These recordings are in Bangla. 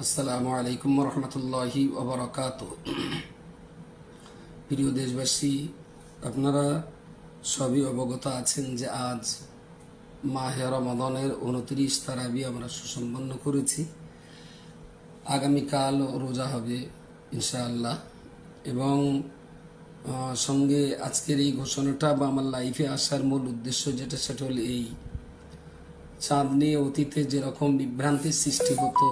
আসসালামু আলাইকুম রহমতুল্লাহি ওবরাকাতুহ। প্রিয় দেশবাসী, আপনারা সবই অবগত আছেন যে আজ মাহে রমাদানের 29 তারাবি আমরা সুসম্পন্ন করেছি। আগামীকাল রোজা হবে ইনশাআল্লাহ। এবং সঙ্গে আজকের এই ঘোষণাটা বা আমার লাইফে আসার মূল উদ্দেশ্য সেটা হল এই, চাঁদ নিয়ে অতীতে যেরকম বিভ্রান্তির সৃষ্টি হতো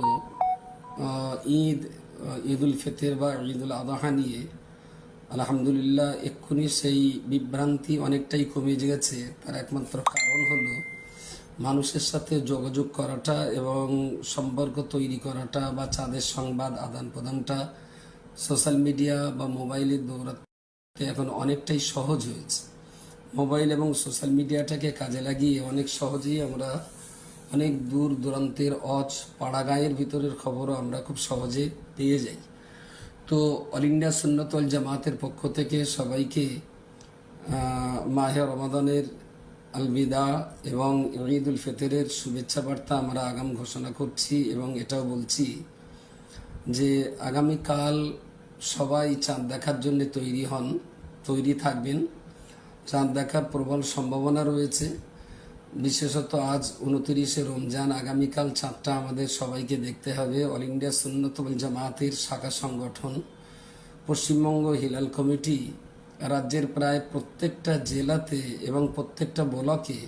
ঈদুল ফিতর বা ঈদুল আযহা নিয়ে, আলহামদুলিল্লাহ এক্ষুনি সেই বিভ্রান্তি অনেকটাই কমে গেছে। তার একমাত্র কারণ হলো মানুষের সাথে যোগাযোগ করাটা এবং সম্পর্ক তৈরি করাটা বা চাঁদের সংবাদ আদান প্রদানটা সোশ্যাল মিডিয়া বা মোবাইলের দৌড়াতে এখন অনেকটাই সহজ হয়েছে। মোবাইল এবং সোশ্যাল মিডিয়াটাকে কাজে লাগিয়ে অনেক সহজেই আমরা অনেক দূর দূরান্তের পাড়া গাঁয়ের ভিতরের খবরও আমরা খুব সহজে পেয়ে যাই। তো অল ইন্ডিয়া সুন্নাত ওয়াল জামাতের পক্ষ থেকে সবাইকে মাহে রমাদানের আলবিদা এবং ঈদুল ফিতরের শুভেচ্ছা বার্তা আমরা আগাম ঘোষণা করছি এবং এটাও বলছি যে আগামীকাল সবাই চাঁদ দেখার জন্য তৈরি থাকবেন। চাঁদ দেখার প্রবল সম্ভাবনা রয়েছে। বিশেষত আজ 29শে রমজান, আগামীকাল চাঁদটা আমাদের সবাইকে দেখতে হবে। অল ইন্ডিয়া সুন্নাত ওয়াল জামাতের শাখা সংগঠন পশ্চিমবঙ্গ হিলাল কমিটি রাজ্যের প্রায় প্রত্যেকটা জেলাতে এবং প্রত্যেকটা ব্লকে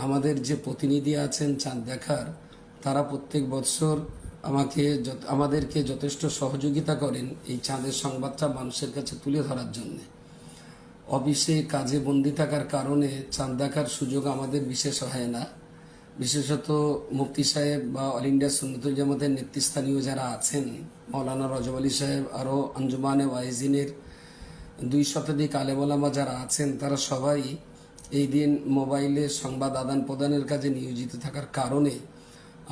আমাদের যে প্রতিনিধি আছেন চাঁদ দেখার, তারা প্রত্যেক বৎসর আমাদেরকে যথেষ্ট সহযোগিতা করেন এই চাঁদের সংবাদটা মানুষের কাছে তুলে ধরার জন্য। অফিসে কাজে বন্দি থাকার কারণে চাঁদ দেখার সুযোগ আমাদের বিশেষ হয় না। বিশেষত মুফতি সাহেব বা অল ইন্ডিয়া সুন্নাতুল জামাতের নেতৃস্থানীয় যারা আছেন, মৌলানা রজব আলী সাহেব, আরও আঞ্জুমানে ওয়াইজিনের 2 শতাধিক আলেম ওলামা যারা আছেন, তারা সবাই এই দিন মোবাইলে সংবাদ আদান প্রদানের কাজে নিয়োজিত থাকার কারণে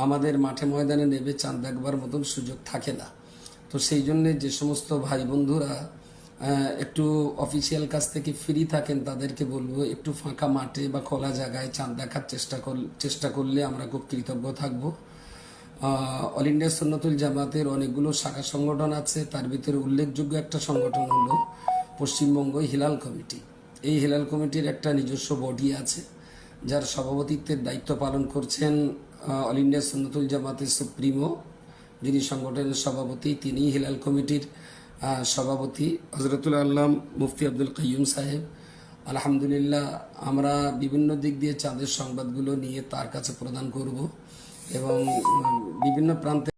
আমাদের মাঠে ময়দানে নেবে চাঁদ দেখবার মতন সুযোগ থাকে না। তো সেই জন্যে যে সমস্ত ভাই বন্ধুরা একটু অফিসিয়াল কাজ থেকে ফ্রি থাকেন, তাদেরকে বলবো একটু ফাঁকা মাঠে বা খোলা জায়গায় চাঁদ দেখার চেষ্টা করলে আমরা খুব কৃতজ্ঞ থাকবো। অল ইন্ডিয়া সুন্নাতুল জামাতের অনেকগুলো শাখা সংগঠন আছে, তার ভিতরে উল্লেখযোগ্য একটা সংগঠন হলো পশ্চিমবঙ্গ হিলাল কমিটি। এই হিলাল কমিটির একটা নিজস্ব বডি আছে, যার সভাপতিত্বের দায়িত্ব পালন করছেন অল ইন্ডিয়া সুন্নাতুল জামাতের সুপ্রিমো, যিনি সংগঠনের সভাপতি, তিনি হিলাল কমিটির সভাপতি হজরতুল আল্লাম মুফতি আব্দুল কাইয়ুম সাহেব। আলহামদুলিল্লাহ আমরা বিভিন্ন দিক দিয়ে চাঁদের সংবাদগুলো নিয়ে তার কাছে প্রদান করব এবং বিভিন্ন প্রান্তে